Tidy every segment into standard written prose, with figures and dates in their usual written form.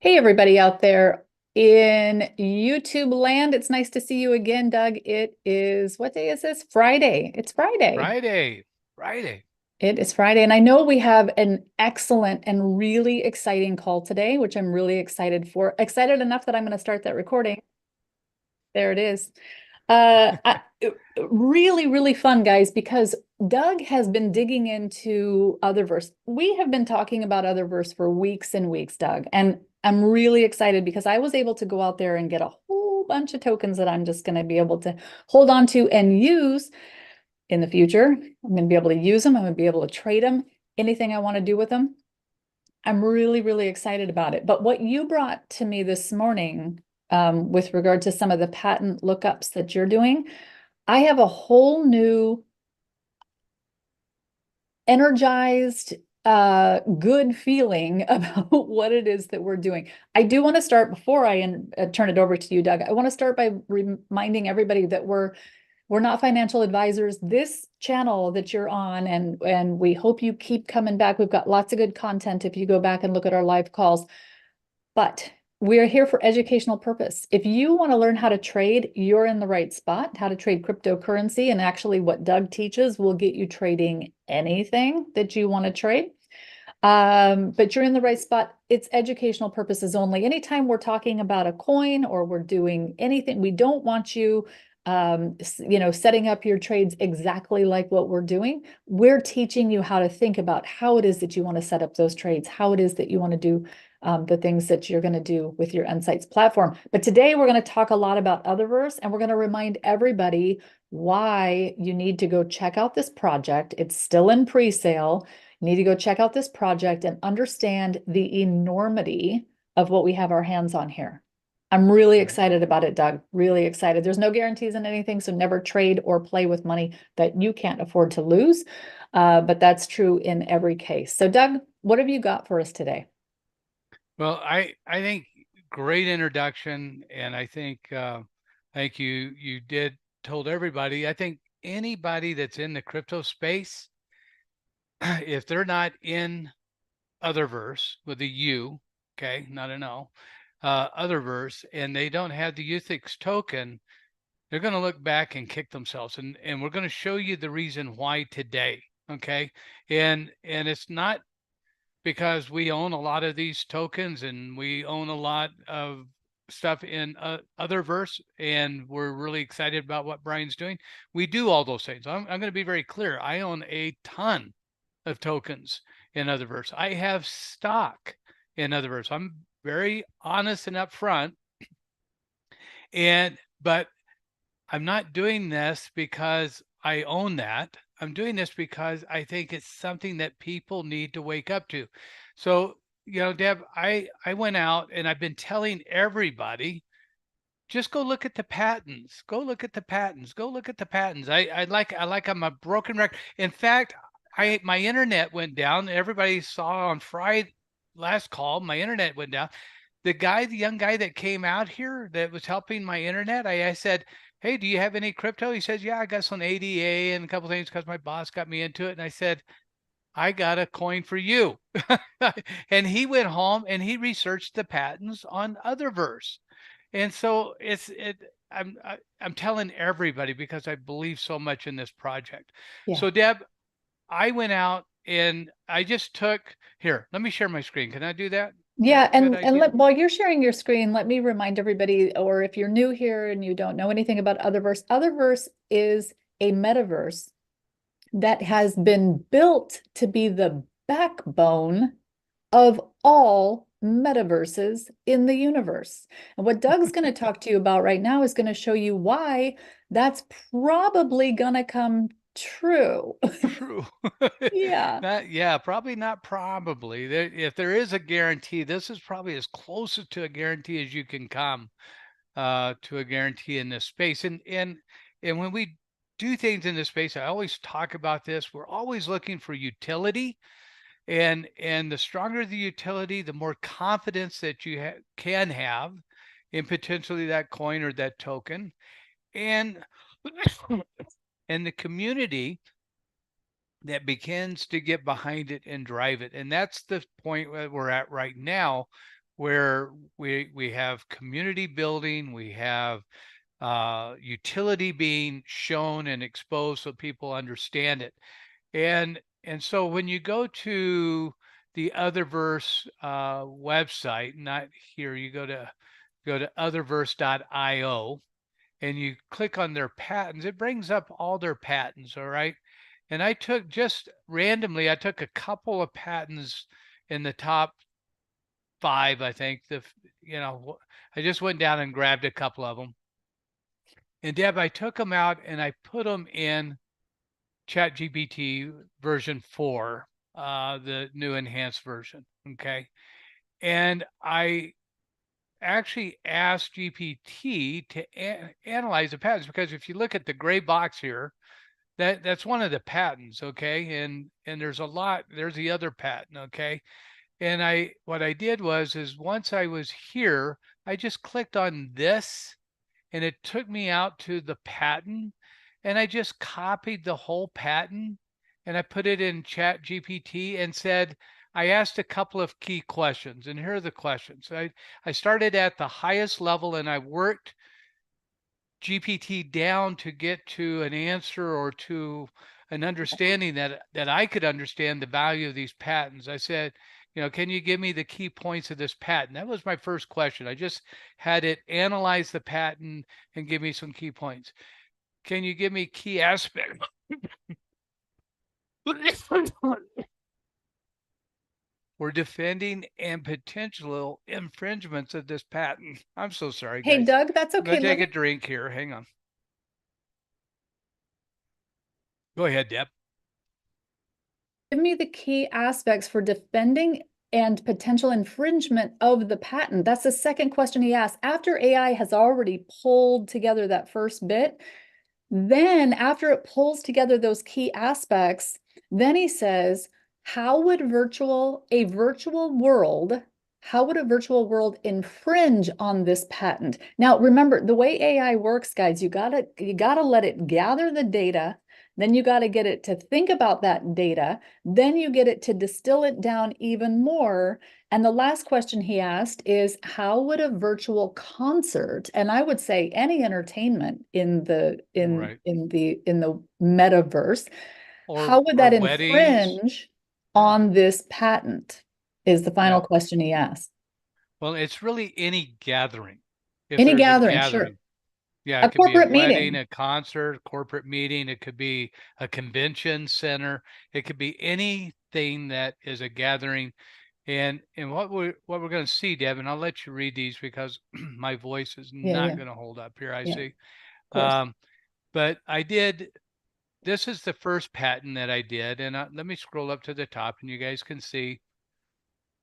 Hey, everybody out there in YouTube land. It's nice to see you again, Doug. It is, what day is this? Friday. It's Friday. Friday. It is Friday. And I know we have an excellent and really exciting call today, which I'm really excited for. Excited enough that I'm going to start that recording. There it is. Uh, I, really, really fun, guys, because Doug has been digging into Otherverse. We have been talking about Otherverse for weeks and weeks, Doug, and I'm really excited because I was able to go out there and get a whole bunch of tokens that I'm just going to be able to hold on to and use in the future. I'm going to be able to use them. I'm going to be able to trade them, anything I want to do with them. I'm really, really excited about it. But what you brought to me this morning, with regard to some of the patent lookups that you're doing, I have a whole new energized, good feeling about what it is that we're doing. I do want to start before I turn it over to you, Doug. I want to start by reminding everybody that we're not financial advisors. This channel that you're on, and we hope you keep coming back. We've got lots of good content if you go back and look at our live calls. But we're here for educational purpose. If you want to learn how to trade, you're in the right spot. How to trade cryptocurrency, and actually what Doug teaches will get you trading anything that you want to trade. But you're in the right spot. It's educational purposes only. Anytime we're talking about a coin or we're doing anything, we don't want you setting up your trades exactly like what we're doing. We're teaching you how to think about how it is that you want to set up those trades, how it is that you want to do the things that you're going to do with your nSights platform. But today we're going to talk a lot about Otherverse, and we're going to remind everybody why you need to go check out this project. It's still in pre-sale. You need to go check out this project and understand the enormity of what we have our hands on here. I'm really Right. excited about it, Doug. Really excited. There's no guarantees in anything, so never trade or play with money that you can't afford to lose. But that's true in every case. So, Doug, what have you got for us today? Well, I think great introduction, and I think you did told everybody. I think anybody that's in the crypto space, if they're not in Otherverse with a U, okay, not an O, Otherverse, and they don't have the UTHIX token, they're going to look back and kick themselves. And we're going to show you the reason why today, okay? And it's not because we own a lot of these tokens and we own a lot of stuff in Otherverse, and we're really excited about what Brian's doing. We do all those things. I'm going to be very clear. I own a ton of tokens in Otherverse. I have stock in Otherverse. I'm very honest and upfront. But I'm not doing this because I own that. I'm doing this because I think it's something that people need to wake up to. So, Deb, I went out and I've been telling everybody, just go look at the patents. Go look at the patents. Go look at the patents. I like I'm a broken record. In fact, I my internet went down. Everybody saw on Friday last call, my internet went down. The young guy that came out here that was helping my internet, I said, "Hey, do you have any crypto?" He says, "Yeah, I got some ADA and a couple things because my boss got me into it." And I said, "I got a coin for you." And he went home and he researched the patents on Otherverse. And so I'm telling everybody because I believe so much in this project. Yeah. So Deb, I went out and I just took here. Let me share my screen. Can I do that? Is that Yeah, a good idea? while you're sharing your screen, let me remind everybody, or if you're new here and you don't know anything about Otherverse, Otherverse is a metaverse that has been built to be the backbone of all metaverses in the universe. And what Doug's going to talk to you about right now is going to show you why that's probably going to come true. True. Yeah. Yeah, probably not probably. If there is a guarantee, this is probably as close to a guarantee as you can come to a guarantee in this space. And when we do things in this space, I always talk about this. We're always looking for utility, and the stronger the utility, the more confidence that you can have in potentially that coin or that token, and and the community that begins to get behind it and drive it. And that's the point where we're at right now, where we have community building, we have utility being shown and exposed so people understand it. And so when you go to the Otherverse website, not here, you go to otherverse.io and you click on their patents, it brings up all their patents, all right? And I took just randomly, I took a couple of patents in the top 5, I think. I just went down and grabbed a couple of them. And Deb, I took them out and I put them in ChatGPT version 4, the new enhanced version. Okay. And I actually asked GPT to analyze the patents, because if you look at the gray box here, that's one of the patents. Okay. And there's the other patent. Okay. And what I did is once I was here, I just clicked on this and it took me out to the patent, and I just copied the whole patent and I put it in Chat GPT and said, I asked a couple of key questions, and here are the questions. I started at the highest level and I worked GPT down to get to an answer or to an understanding that I could understand the value of these patents. I said, can you give me the key points of this patent? That was my first question. I just had it analyze the patent and give me some key points. Can you give me key aspects? We're defending and potential infringements of this patent. I'm so sorry, Hey, guys. Doug, that's I'm going okay. to Let take me a drink here. Hang on. Go ahead, Deb. give me the key aspects for defending and potential infringement of the patent. That's the second question he asked. After AI has already pulled together that first bit, then after it pulls together those key aspects, then he says, how would a virtual world infringe on this patent? Now, remember, the way AI works, guys, you gotta let it gather the data, then you gotta get it to think about that data, then you get it to distill it down even more. And the last question he asked is, how would a virtual concert, and I would say any entertainment in the Right. metaverse, Or how would that weddings. infringe Yeah. on this patent? Is the final Yeah. question he asked. Well, it's really any gathering. If Any there's a gathering, sure. gathering, yeah, A it could be a corporate wedding, meeting. a concert, corporate meeting. It could be a convention center. It could be anything that is a gathering. And what we're going to see, Deb, and I'll let you read these because my voice is Yeah, not yeah, going to hold up here. I yeah, of see. course. But I did. This is the first patent that I did, and let me scroll up to the top, and you guys can see.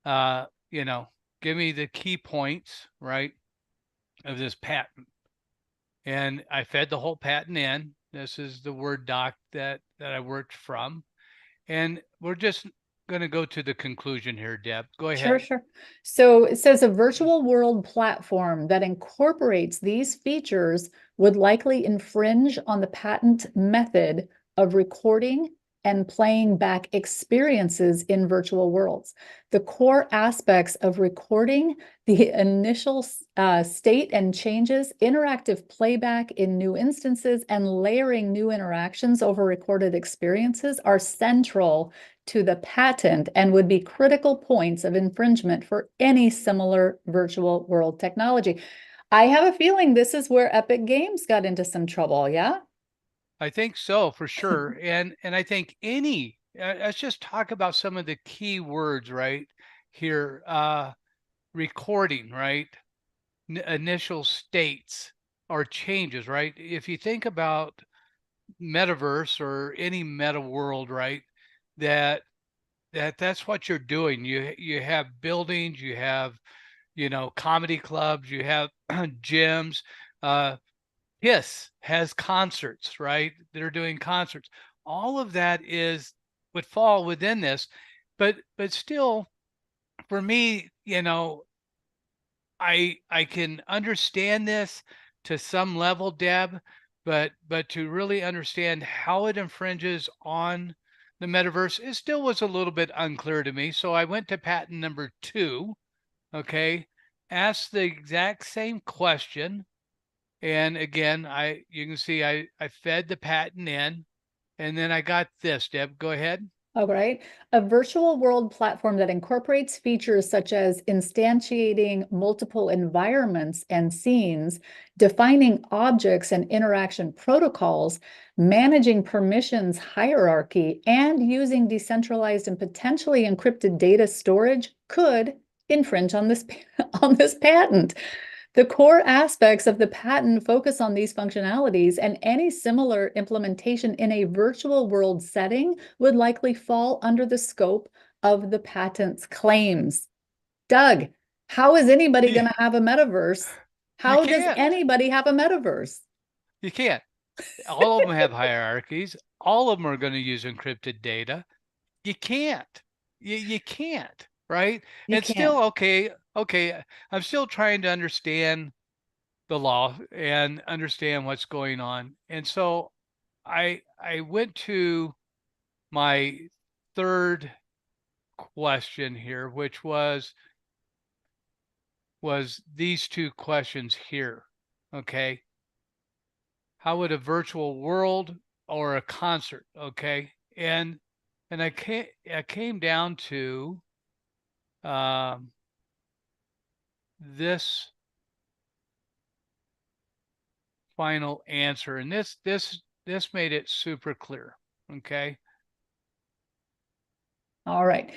Uh, you know, give me the key points, right, of this patent. And I fed the whole patent in. This is the Word doc that I worked from. And we're just going to go to the conclusion here, Deb. Go Sure, ahead. sure. So it says a virtual world platform that incorporates these features would likely infringe on the patent method of recording and playing back experiences in virtual worlds. The core aspects of recording the initial state and changes, interactive playback in new instances, and layering new interactions over recorded experiences are central to the patent and would be critical points of infringement for any similar virtual world technology. I have a feeling this is where Epic Games got into some trouble, yeah? I think so, for sure. And I think let's just talk about some of the key words right here. Recording, right? Initial states or changes, right? If you think about metaverse or any meta world, right? That that's what you're doing. You have buildings, you have, comedy clubs, you have gyms. Kiss has concerts, right? They're doing concerts. All of that would fall within this, but still, for me, I can understand this to some level, Deb, but to really understand how it infringes on the metaverse, it still was a little bit unclear to me. So I went to patent number 2, okay, ask the exact same question. And again, you can see I fed the patent in, and then I got this. Deb, go ahead. All right. A virtual world platform that incorporates features such as instantiating multiple environments and scenes, defining objects and interaction protocols, managing permissions hierarchy, and using decentralized and potentially encrypted data storage could infringe on this on this patent. The core aspects of the patent focus on these functionalities, and any similar implementation in a virtual world setting would likely fall under the scope of the patent's claims. Doug, how is anybody You, going to have a metaverse? you How does can't. anybody have a metaverse? You can't. All of them have hierarchies. All of them are going to use encrypted data. You can't. You can't, right? You And can't. still, okay, I'm still trying to understand the law and understand what's going on. And so I went to my third question here, which was these two questions here. Okay. How would a virtual world or a concert, okay? And I came down to um, this final answer, and this made it super clear. Okay. All right.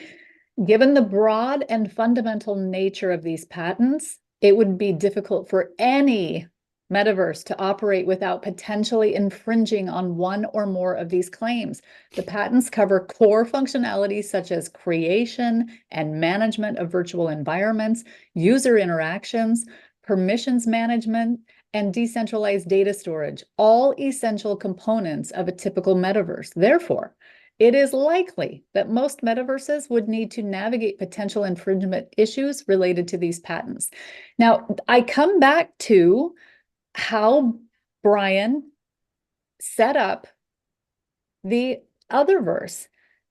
Given the broad and fundamental nature of these patents, it would be difficult for any metaverse to operate without potentially infringing on one or more of these claims. The patents cover core functionalities such as creation and management of virtual environments, user interactions, permissions management, and decentralized data storage, all essential components of a typical metaverse. Therefore, it is likely that most metaverses would need to navigate potential infringement issues related to these patents. Now, I come back to how Brian set up the Otherverse.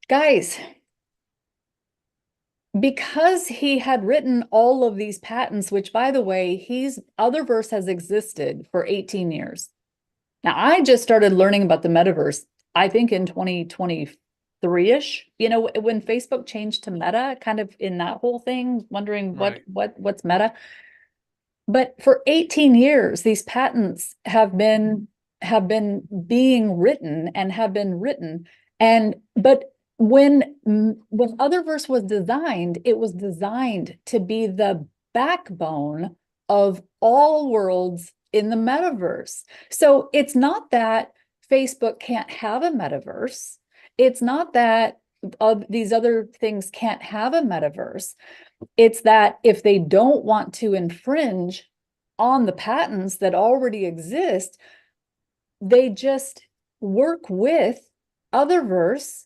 Guys, because he had written all of these patents, which by the way, Otherverse has existed for 18 years. Now, I just started learning about the metaverse, I think in 2023-ish, when Facebook changed to Meta, kind of in that whole thing, wondering Right. what's Meta. But for 18 years, these patents have been being written and have been written. But when Otherverse was designed, it was designed to be the backbone of all worlds in the metaverse. So it's not that Facebook can't have a metaverse. It's not that these other things can't have a metaverse. It's that if they don't want to infringe on the patents that already exist, they just work with Otherverse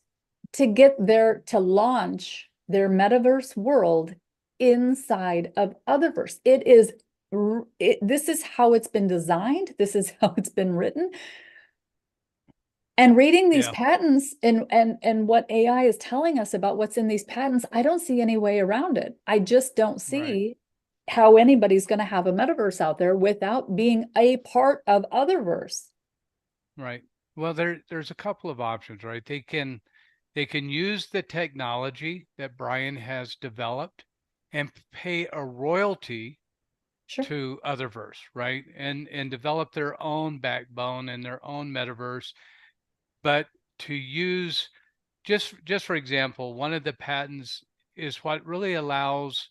to launch their metaverse world inside of Otherverse. This is how it's been designed. This is how it's been written. And reading these Yeah. patents and what AI is telling us about what's in these patents, I don't see any way around it. I just don't Right. see how anybody's going to have a metaverse out there without being a part of Otherverse. Right. Well, there's a couple of options, right? They can use the technology that Brian has developed and pay a royalty Sure. to Otherverse, right? And develop their own backbone and their own metaverse. But to use just for example, one of the patents is what really allows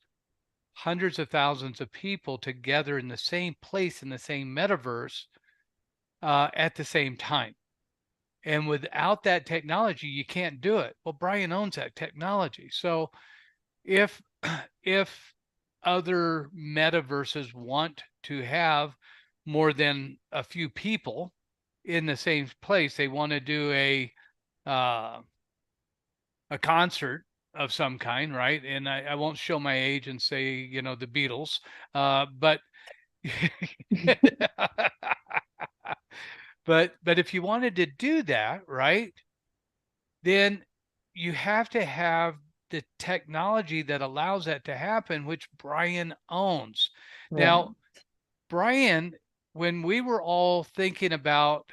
hundreds of thousands of people to gather in the same place in the same metaverse at the same time. And without that technology, you can't do it. Well, Brian owns that technology. So if if other metaverses want to have more than a few people in the same place, they want to do uh, a concert of some kind, right? And I won't show my age and say, the Beatles, but but if you wanted to do that, right, then you have to have the technology that allows that to happen, which Brian owns. Right. Now, Brian, when we were all thinking about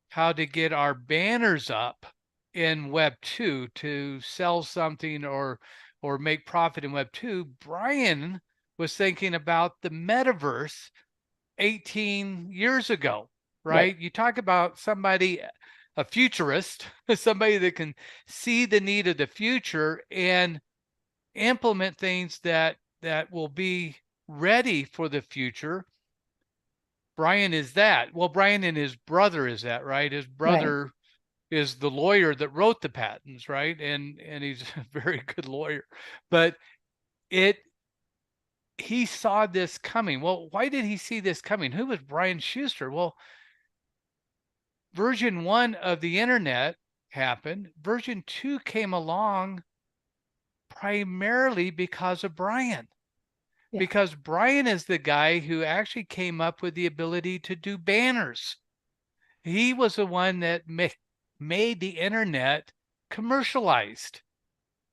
how to get our banners up in Web 2 to sell something or make profit in Web 2, Brian was thinking about the metaverse 18 years ago, Right. right? You talk about somebody, a futurist, somebody that can see the need of the future and implement things that will be ready for the future. Brian is that. Well, Brian and his brother is that, right? His Right. brother is the lawyer that wrote the patents, right? And he's a very good lawyer. But it he saw this coming. Well, why did he see this coming? Who was Brian Schuster? Well, version 1 of the internet happened. Version 2 came along primarily because of Brian. Yeah. Because Brian is the guy who actually came up with the ability to do banners. He was the one that made the internet commercialized.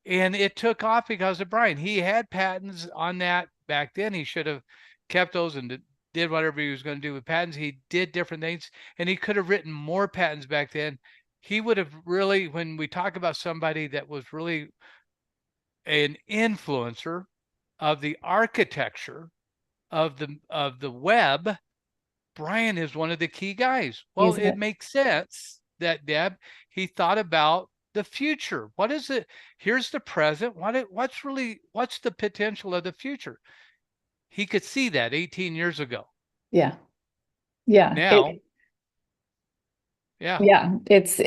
And it took off because of Brian. He had patents on that back then. He should have kept those and did whatever he was going to do with patents. He did different things, and he could have written more patents back then. He would have really, when we talk about somebody that was really an influencer of the architecture of the web, Brian is one of the key guys. Well, He's it a, makes sense that Deb, he thought about the future. What is it? Here's the present. What's the potential of the future? He could see that 18 years ago. yeah. Yeah. Now, yeah, Yeah, it's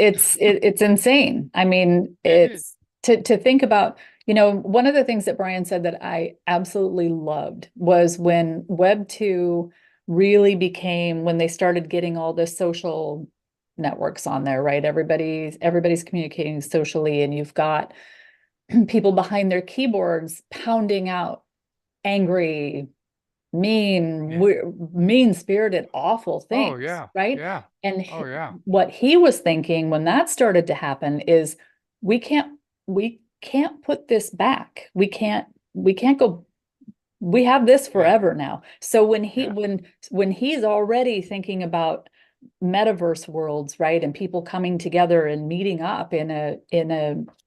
insane. I mean, it is. it's to think about, one of the things that Brian said that I absolutely loved was when Web 2 really became when they started getting all the social networks on there, right? Everybody's communicating socially, and you've got people behind their keyboards pounding out angry, Yeah. mean-spirited, awful Oh things, yeah. right? Yeah. And Oh yeah. what he was thinking when that started to happen is we can't we can't put this back. We can't go we have this Yeah. forever now. So Yeah. when he's already thinking about metaverse worlds, right? And people coming together and meeting up in a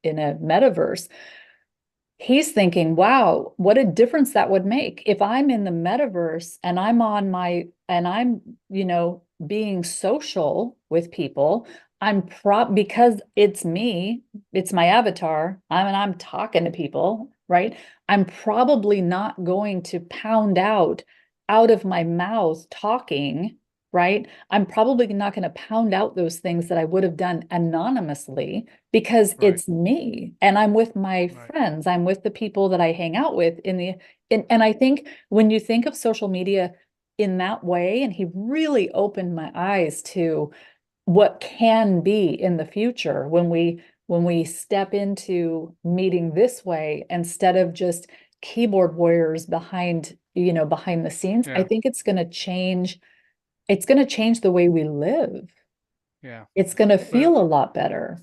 metaverse, he's thinking, wow, what a difference that would make if I'm in the metaverse and I'm being social with people. Because it's me, it's my avatar. I'm talking to people, right? I'm probably not going to pound out of my mouth talking, right? I'm probably not going to pound out those things that I would have done anonymously because Right. it's me and I'm with my Right. friends, I'm with the people that I hang out with and I think when you think of social media in that way, and he really opened my eyes to what can be in the future when we step into meeting this way instead of just keyboard warriors behind the scenes. I Yeah. think it's going to change the way we live. Yeah. It's going to But feel a lot better.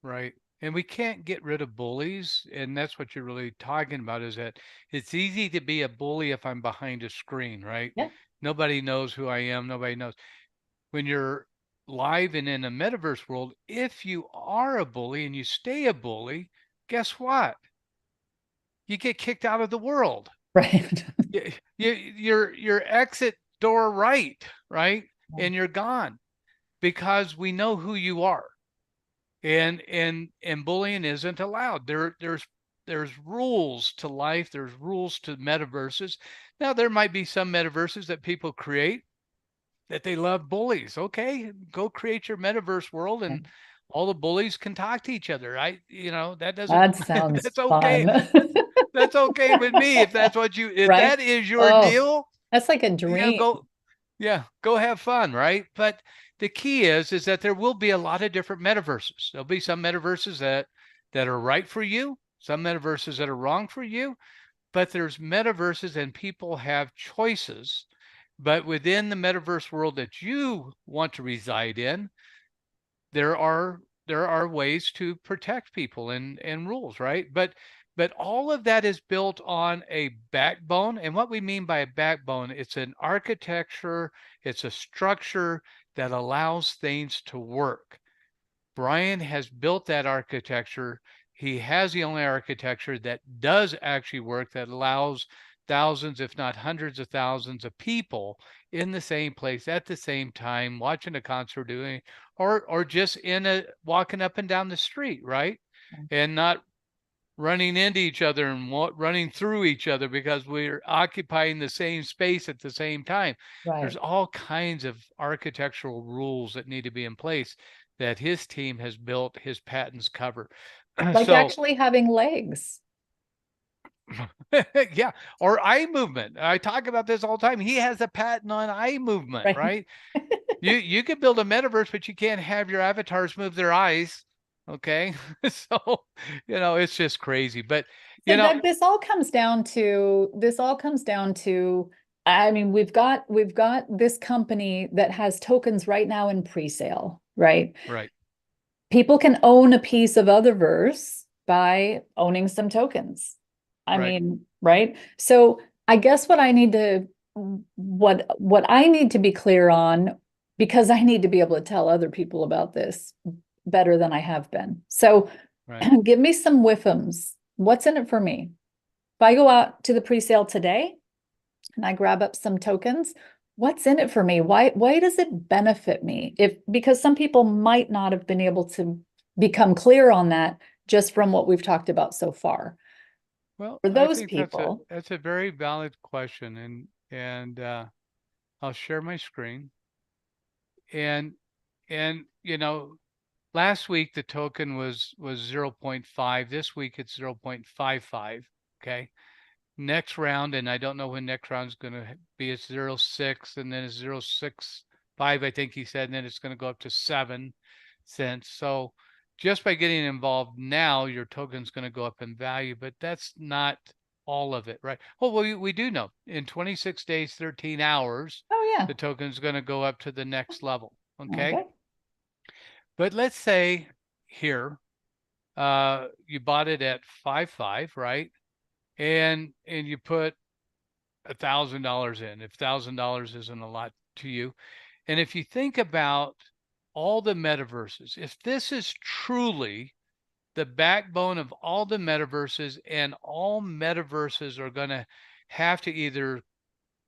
right. And we can't get rid of bullies. And that's what you're really talking about is that it's easy to be a bully if I'm behind a screen, right? Yeah. Nobody knows who I am. Nobody knows. When you're live and in a metaverse world, if you are a bully and you stay a bully, guess what? You get kicked out of the world. Right. Your exit door right? And you're gone because we know who you are. And bullying isn't allowed. There's rules to life, there's rules to metaverses. Now there might be some metaverses that people create that they love bullies. Okay, go create your metaverse world and all the bullies can talk to each other. That doesn't That sounds that's okay. fun. That's okay with me if Right? that is your Oh, deal, that's like a dream. go yeah, go have fun, right? But the key is that there will be a lot of different metaverses. There'll be some metaverses that are right for you, some metaverses that are wrong for you, but there's metaverses and people have choices. But within the metaverse world that you want to reside in, there are ways to protect people and rules, right? But But all of that is built on a backbone. And what we mean by a backbone, it's an architecture, it's a structure that allows things to work. Brian has built that architecture. He has the only architecture that does actually work, that allows thousands, if not hundreds of thousands of people in the same place at the same time, watching a concert, doing, or just walking up and down the street, right? And not running into each other and running through each other because we're occupying the same space at the same time. There's Right. all kinds of architectural rules that need to be in place that his team has built, his patents cover. Like So, actually having legs. yeah, or eye movement. I talk about this all the time. He has a patent on eye movement, Right. right? You can build a metaverse, but you can't have your avatars move their eyes. Okay. So, it's just crazy. But, So Doug, this all comes down to, I mean, we've got this company that has tokens right now in pre-sale, right? right, People can own a piece of Otherverse by owning some tokens. I right. mean, right? So I guess what I need to be clear on, because I need to be able to tell other people about this better than I have been. So Right. give me some whiffums. What's in it for me? If I go out to the pre-sale today and I grab up some tokens, what's in it for me? Why does it benefit me? Because some people might not have been able to become clear on that just from what we've talked about so far. Well, For I those think that's a people, that's a very valid question, and I'll share my screen. And last week the token was 0.5. This week it's 0.55. Okay. Next round, and I don't know when next round is going to be. It's 0.6, and then it's 0.65, I think he said, and then it's going to go up to 7 cents. So just by getting involved now, your token's going to go up in value, but that's not all of it, right? Well, we do know in 26 days, 13 hours, oh yeah, the token's going to go up to the next level. Okay. okay. But let's say here, you bought it at 5.5, right? And you put $1,000 in, if $1,000 isn't a lot to you. And if you think about all the metaverses, if this is truly the backbone of all the metaverses, and all metaverses are going to have to either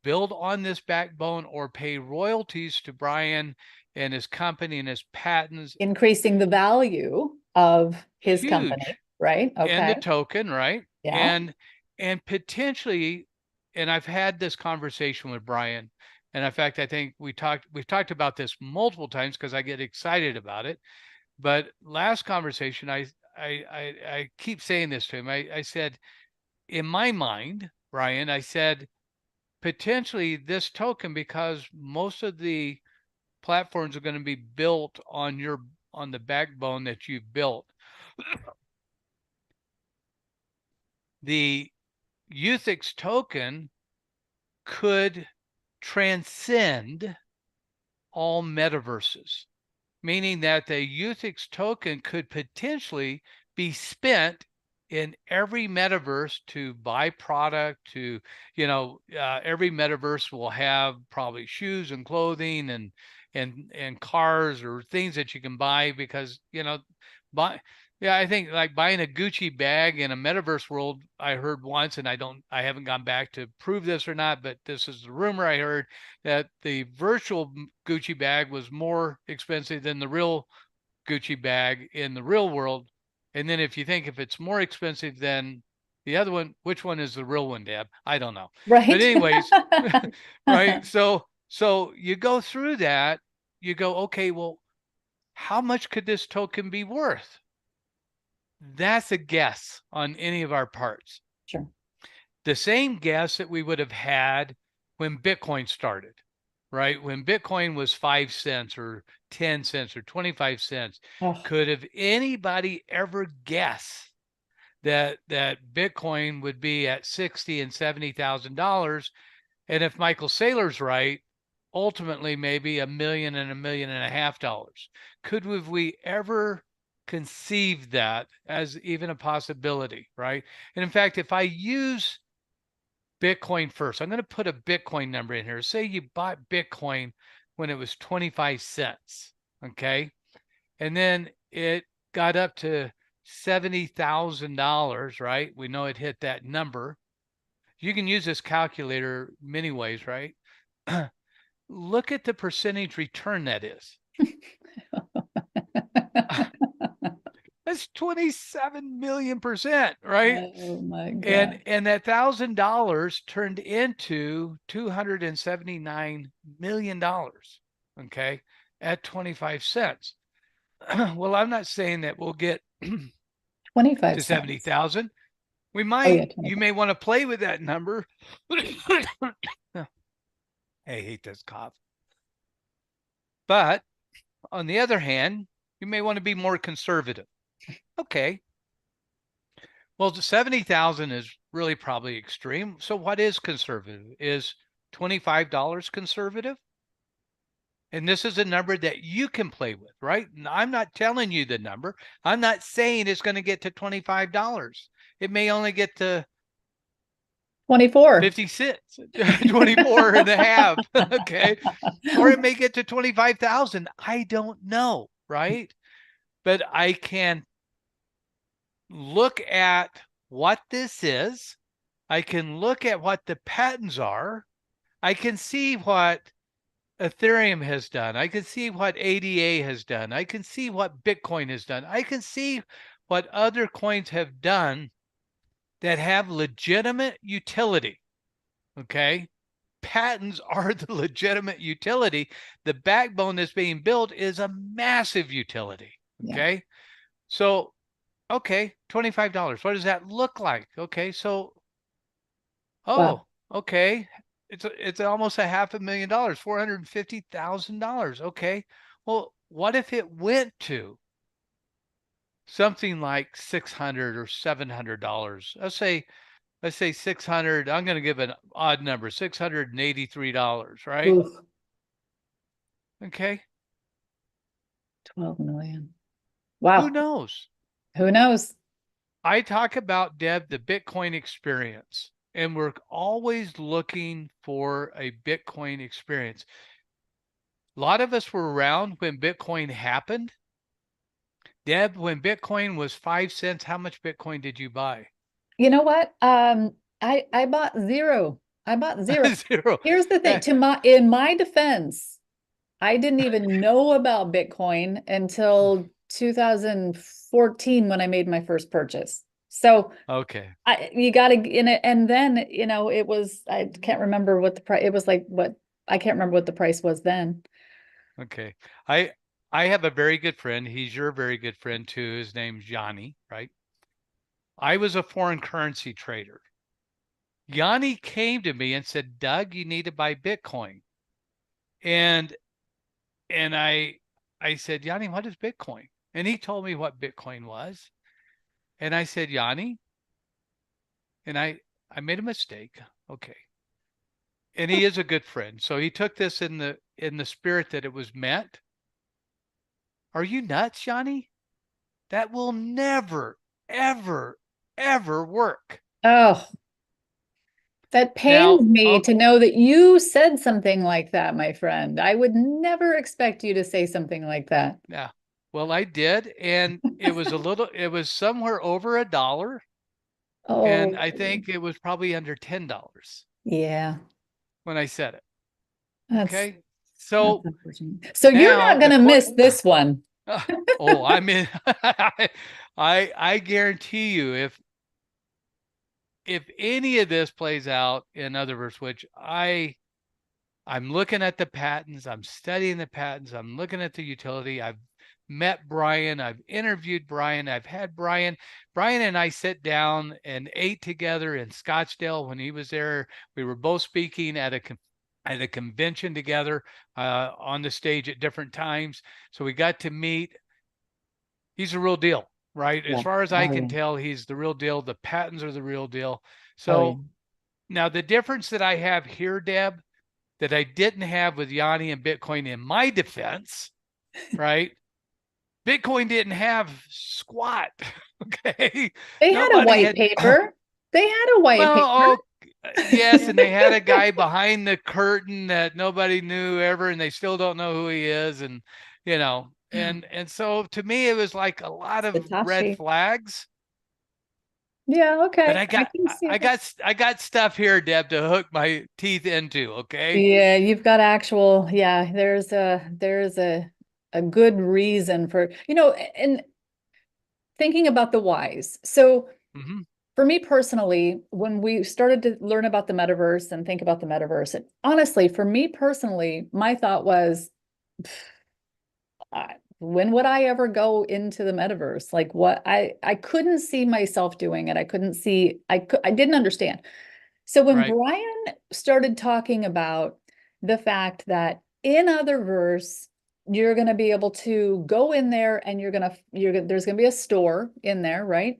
build on this backbone or pay royalties to Brian and his company and his patents, Increasing the value of his company, huge, right? and Okay. the token, right? Yeah. And potentially, and I've had this conversation with Brian, and in fact, I think we've talked about this multiple times because I get excited about it. But last conversation, I keep saying this to him. I said, in my mind, Brian, I said, potentially this token, because most of the platforms are going to be built on the backbone that you've built. The UTHIX token could transcend all metaverses, meaning that the UTHIX token could potentially be spent in every metaverse to buy product, to, every metaverse will have probably shoes and clothing and cars or things that you can buy because, buy, yeah, I think like buying a Gucci bag in a metaverse world, I heard once, and I haven't gone back to prove this or not, but this is the rumor I heard, that the virtual Gucci bag was more expensive than the real Gucci bag in the real world. And then if it's more expensive than the other one, which one is the real one, Deb? I don't know. But Right. anyways, right. So you go through that, you go, okay, well, how much could this token be worth? That's a guess on any of our parts. Sure. The same guess that we would have had when Bitcoin started, right? When Bitcoin was 5 cents or 10 cents or 25 cents, Oh, could have anybody ever guessed that Bitcoin would be at $60,000 and $70,000? And if Michael Saylor's right, ultimately maybe $1 million and $1.5 million. Could we ever conceive that as even a possibility, right? And in fact, if I use Bitcoin first, I'm going to put a Bitcoin number in here. Say you bought Bitcoin when it was 25 cents, okay? And then it got up to $70,000, right? We know it hit that number. You can use this calculator many ways, right? Look at the percentage return that is. That's 27 million %, right? Oh my And God. that $1,000 turned into $279 million, okay, at 25 cents. Well, I'm not saying that we'll get 25 to cents. 70,000. We Oh yeah, might, you 25. may want to play with that number. I hate this cough. But on the other hand, you may want to be more conservative. Okay. Well, the 70,000 is really probably extreme. So what is conservative? Is $25 conservative? And this is a number that you can play with, right? I'm not telling you the number. I'm not saying it's going to get to $25. It may only get to 24. 50 cents, 24 and a half. Okay. Or it may get to 25,000. I don't know, right? But I can look at what this is. I can look at what the patents are. I can see what Ethereum has done. I can see what ADA has done. I can see what Bitcoin has done. I can see what other coins have done that have legitimate utility. Okay. Patents are the legitimate utility. The backbone that's being built is a massive utility. Yeah. Okay. So, okay, $25. What does that look like? Okay. So, Wow. oh, okay. It's almost a $500,000, $450,000. Okay. Well, what if it went to something like $600 or $700? Let's say 600. I'm going to give an odd number, $683, right? Oof, Okay. 12 million. Who Wow. knows? Who knows? I talk about, Deb, the Bitcoin experience, and we're always looking for a Bitcoin experience. A lot of us were around when Bitcoin happened. Deb, when Bitcoin was 5 cents, how much Bitcoin did you buy? You know what? I bought zero. I bought zero. Zero. Here's the thing, Eh, in my defense, I didn't even know about Bitcoin until 2014 when I made my first purchase. So Okay. you got to in it, and then it was I can't remember what the price. It was like what I can't remember what the price was then. Okay. I I have a very good friend. He's your very good friend too. His name's Yanni, right? I was a foreign currency trader. Yanni came to me and said, "Doug, you need to buy Bitcoin." And and I said, "Yanni, what is Bitcoin?" And he told me what Bitcoin was. And I said, "Yanni," and I made a mistake. Okay. And he is a good friend. So he took this in the spirit that it was meant. Are you nuts, Yanni? That will never, ever, ever work. Oh, that pains Now, me I'll, to know that you said something like that, my friend. I would never expect you to say something like that. yeah, well, I did. And it was somewhere over $1. And Oh, I think it was probably under $10 yeah. when I said it. That's Okay. that's So unfortunate. So you're now not going to miss this one. oh, I mean, I guarantee you, if any of this plays out, in other words, which I'm looking at the patents, I'm studying the patents, I'm looking at the utility. I've met Brian, I've interviewed Brian, I've had Brian and I sit down and ate together in Scottsdale when he was there. We were both speaking at a convention together on the stage at different times. So we got to meet. He's a real deal, right? As Yeah. far as I Oh can yeah. tell, he's the real deal. The patents are the real deal. Oh yeah. So now the difference that I have here, Deb, that I didn't have with Yanni and Bitcoin in my defense, right, Bitcoin didn't have squat. Okay. They had a Nobody white had, paper. They had a white well, paper. oh, yes. And they had a guy behind the curtain that nobody knew ever, and they still don't know who he is. And, and so to me, it was like a lot of red Satoshi. flags. Yeah, But okay. I I got, can see I that. got, I got stuff here, Deb, to hook my teeth into. Okay. Yeah, you've got actual, yeah, there's a good reason for, and thinking about the whys. So Hmm. for me personally, when we started to learn about the metaverse and think about the metaverse, honestly, for me personally, my thought was, when would I ever go into the metaverse? Like what I couldn't see myself doing it. I couldn't see, I didn't understand. So when Right. Brian started talking about the fact that in Otherverse, you're going to be able to go in there and there's going to be a store in there, right?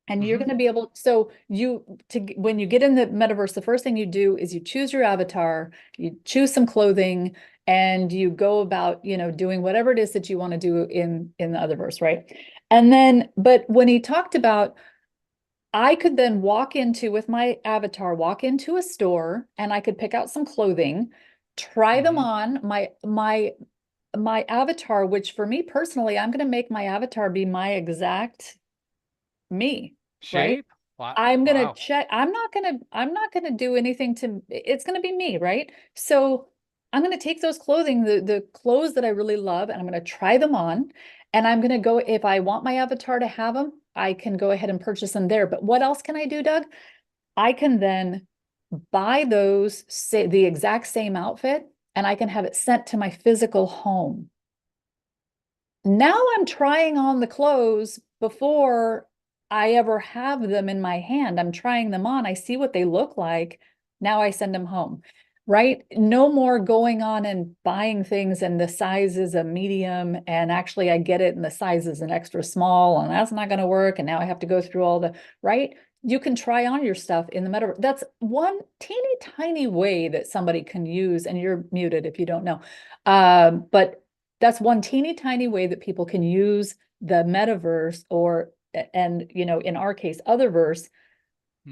And you're Hmm. going to be able, so when you get in the metaverse, the first thing you do is you choose your avatar, you choose some clothing, and you go about, doing whatever it is that you want to do in the Otherverse, right? And then, but when he talked about, I could then with my avatar, walk into a store and I could pick out some clothing, try them Hmm. on. My avatar, which for me personally, I'm going to make my avatar be my exact me, right? Shape. Wow. I'm going to Wow. check. I'm not going to do anything it's going to be me, right? So I'm going to take those the clothes that I really love, and I'm going to try them on. And I'm going to go, if I want my avatar to have them, I can go ahead and purchase them there. But what else can I do, Doug? I can then buy say the exact same outfit, and I can have it sent to my physical home. Now I'm trying on the clothes before I ever have them in my hand. I'm trying them on. I see what they look like. Now I send them home, right? No more going on and buying things and the size is a medium and actually I get it and the size is an extra small and that's not going to work. And now I have to go through all right? You can try on your stuff in the metaverse. That's one teeny tiny way that somebody can use, and you're muted if you don't know. But that's one teeny tiny way that people can use the metaverse and in our case otherverse,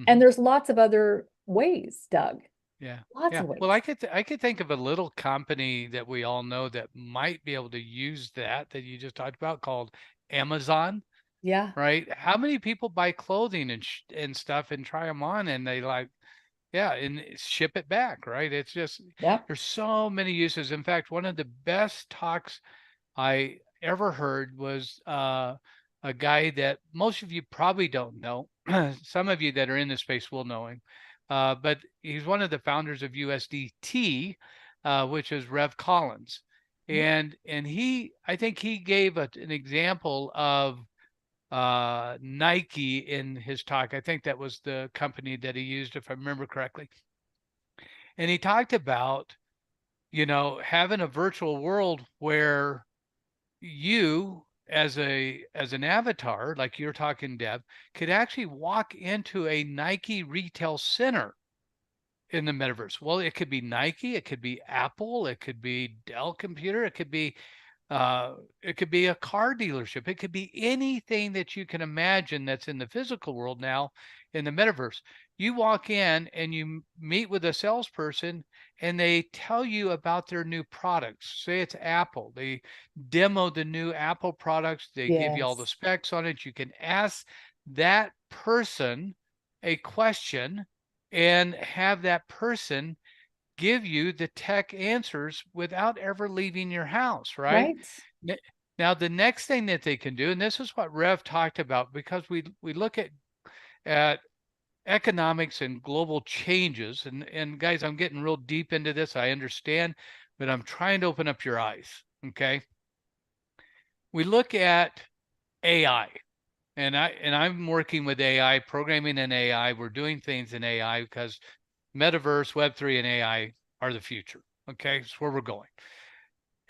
and Hmm. there's lots of other ways, Doug. Yeah. Lots Yeah. of Well, ways. I could think of a little company that we all know that might be able to use that you just talked about, called Amazon, Yeah. right? How many people buy clothing and stuff and try them on, and they like, yeah, and ship it back, right? It's just, Yep. there's so many uses. In fact, one of the best talks I ever heard was a guy that most of you probably don't know. Some of you that are in this space will know him. But he's one of the founders of USDT, which is Rev Collins. And I think he gave an example of Nike in his talk. I think that was the company that he used, if I remember correctly. And he talked about, having a virtual world where you as an avatar, like you're talking, Deb, could actually walk into a Nike retail center in the metaverse. Well, it could be Nike, it could be Apple, it could be Dell Computer, it could be a car dealership. It could be anything that you can imagine that's in the physical world now in the metaverse. You walk in and you meet with a salesperson and they tell you about their new products. Say it's Apple. They demo the new Apple products. They give you all the Yes. specs on it. You can ask that person a question and have that person give you the tech answers without ever leaving your house, right? Right. Now, the next thing that they can do, and this is what Rev talked about, because we look at economics and global changes, and guys, I'm getting real deep into this. I understand, but I'm trying to open up your eyes. Okay, we look at AI, and I'm working with AI, programming in AI. We're doing things in AI because metaverse, Web3, and AI are the future. Okay, it's where we're going.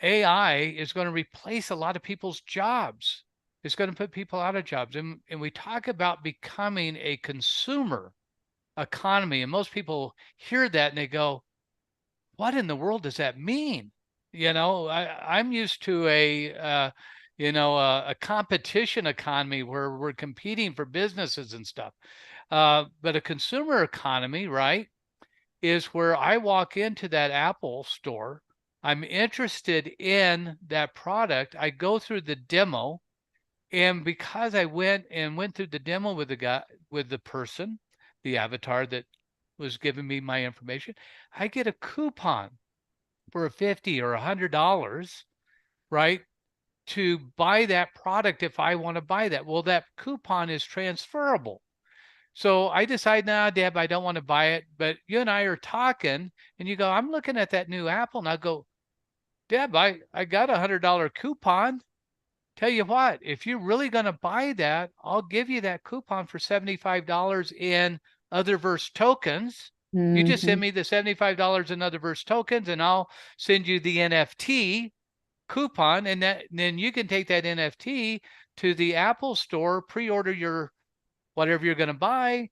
AI is going to replace a lot of people's jobs. It's going to put people out of jobs. And we talk about becoming a consumer economy. And most people hear that and they go, what in the world does that mean? I'm used to a competition economy where we're competing for businesses and stuff. But a consumer economy, right, is where I walk into that Apple store. I'm interested in that product. I go through the demo, and because I went through the demo with the person, the avatar that was giving me my information, I get a coupon for a 50 or $100, right, to buy that product if I want to buy that. Well, that coupon is transferable. So I decide, nah, Deb, I don't want to buy it. But you and I are talking, and you go, I'm looking at that new Apple, and I go, Deb, I got $100 coupon. Tell you what, if you're really going to buy that, I'll give you that coupon for $75 in Otherverse tokens. You just send Mhm. me the $75 in Otherverse tokens, and I'll send you the NFT coupon, and then you can take that NFT to the Apple store, pre-order your whatever you're going to buy,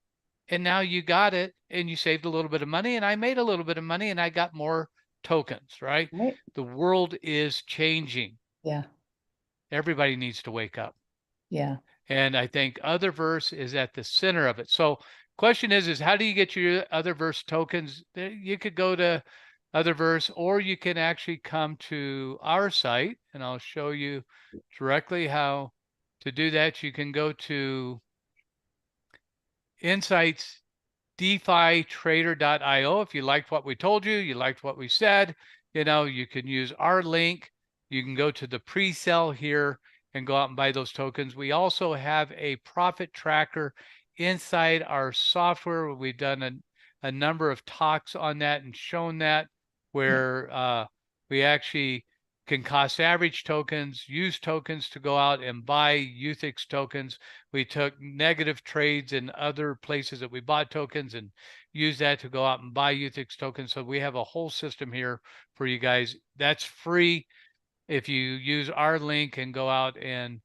and now you got it, and you saved a little bit of money, and I made a little bit of money, and I got more tokens, right? Right. The world is changing. Yeah. Everybody needs to wake up. Yeah. And I think Otherverse is at the center of it. So question is how do you get your Otherverse tokens? You could go to Otherverse, or you can actually come to our site, and I'll show you directly how to do that. You can go to nSights DeFi Trader.io. If you liked what we told you, you liked what we said, you can use our link. You can go to the pre-sale here and go out and buy those tokens. We also have a profit tracker inside our software. We've done a number of talks on that and shown that, where we actually can cost average tokens, use tokens to go out and buy UTHIX tokens. We took negative trades in other places that we bought tokens and use that to go out and buy UTHIX tokens. So we have a whole system here for you guys. That's free. If you use our link and go out and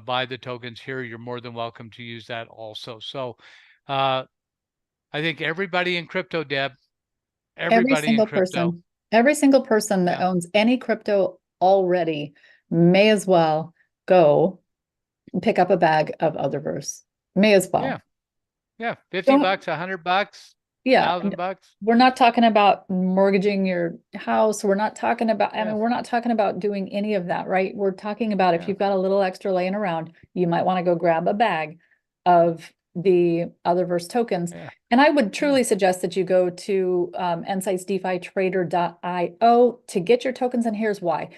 buy the tokens here, you're more than welcome to use that also. So I think everybody in crypto, Deb, Every everybody in single crypto, person, every single person that yeah, owns any crypto already may as well go pick up a bag of Otherverse. May as yeah, well. yeah, 50 Don't, bucks, $100, yeah. $1,000. We're not talking about mortgaging your house. We're not talking about, I Yeah, mean, we're not talking about doing any of that, right? We're talking about if yeah, you've got a little extra laying around, you might want to go grab a bag of the Otherverse tokens. yeah, And I would yeah, truly suggest that you go to nSights DeFi Trader.io to get your tokens. And here's why.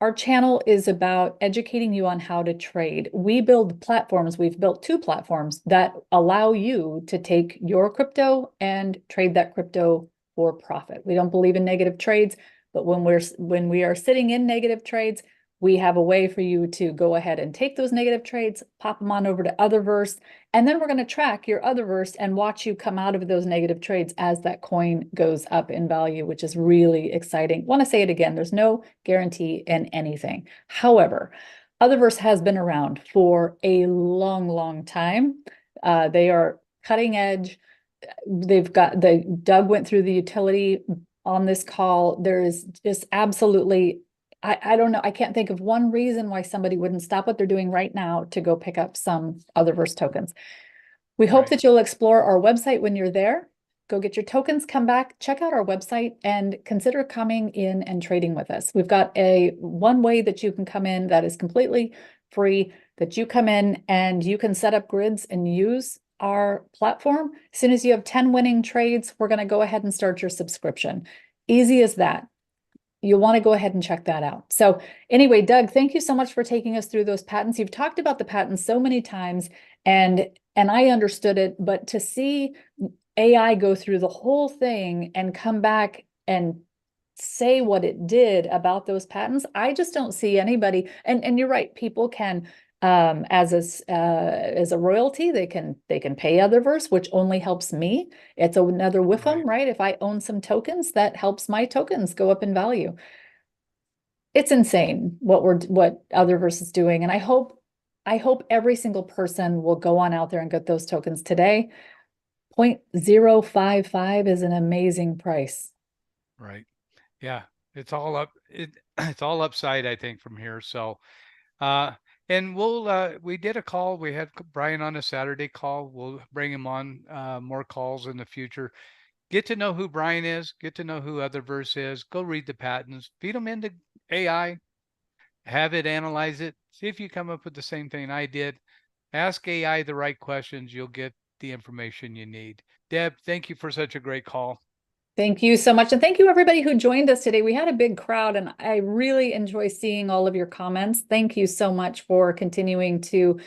Our channel is about educating you on how to trade. We build platforms. We've built two platforms that allow you to take your crypto and trade that crypto for profit. We don't believe in negative trades, but when we are sitting in negative trades, we have a way for you to go ahead and take those negative trades, pop them on over to Otherverse, and then we're going to track your Otherverse and watch you come out of those negative trades as that coin goes up in value, which is really exciting. Want to say it again, there's no guarantee in anything. However, Otherverse has been around for a long, long time. They are cutting edge. Doug went through the utility on this call. There is just absolutely, I don't know, I can't think of one reason why somebody wouldn't stop what they're doing right now to go pick up some Otherverse tokens. We hope right. that you'll explore our website when you're there. Go get your tokens, come back, check out our website, and consider coming in and trading with us. We've got one way that you can come in that is completely free, that you come in and you can set up grids and use our platform. As soon as you have 10 winning trades, we're going to go ahead and start your subscription. Easy as that. You'll want to go ahead and check that out. So anyway, Doug, thank you so much for taking us through those patents. You've talked about the patents so many times, and I understood it, but to see AI go through the whole thing and come back and say what it did about those patents, I just don't see anybody. And you're right, people can as a royalty, they can pay Otherverse, which only helps me. It's another WIFM, Right. right? If I own some tokens, that helps my tokens go up in value. It's insane what Otherverse is doing, and I hope every single person will go on out there and get those tokens today. 0.055 is an amazing price. Right. Yeah. It's all up. It's all upside, I think, from here. So Uh, and we did a call. We had Brian on a Saturday call. We'll bring him on more calls in the future. Get to know who Brian is, get to know who Otherverse is, go read the patents, feed them into AI, have it analyze it, see if you come up with the same thing I did. Ask AI the right questions, you'll get the information you need. Deb, thank you for such a great call. Thank you so much. And thank you everybody who joined us today. We had a big crowd and I really enjoy seeing all of your comments. Thank you so much for continuing to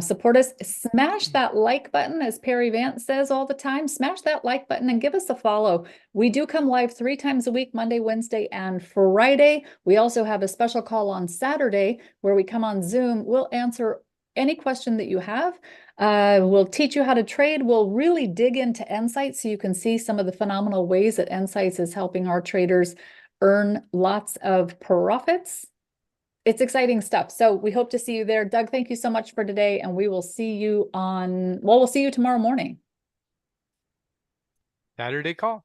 support us. Smash that like button, as Perry Vance says all the time. Smash that like button and give us a follow. We do come live 3 times a week, Monday, Wednesday, and Friday. We also have a special call on Saturday where we come on Zoom. We'll answer any question that you have. We'll teach you how to trade. We'll really dig into nSights so you can see some of the phenomenal ways that nSights is helping our traders earn lots of profits. It's exciting stuff. So we hope to see you there. Doug, thank you so much for today. And we will see you we'll see you tomorrow morning. Saturday call.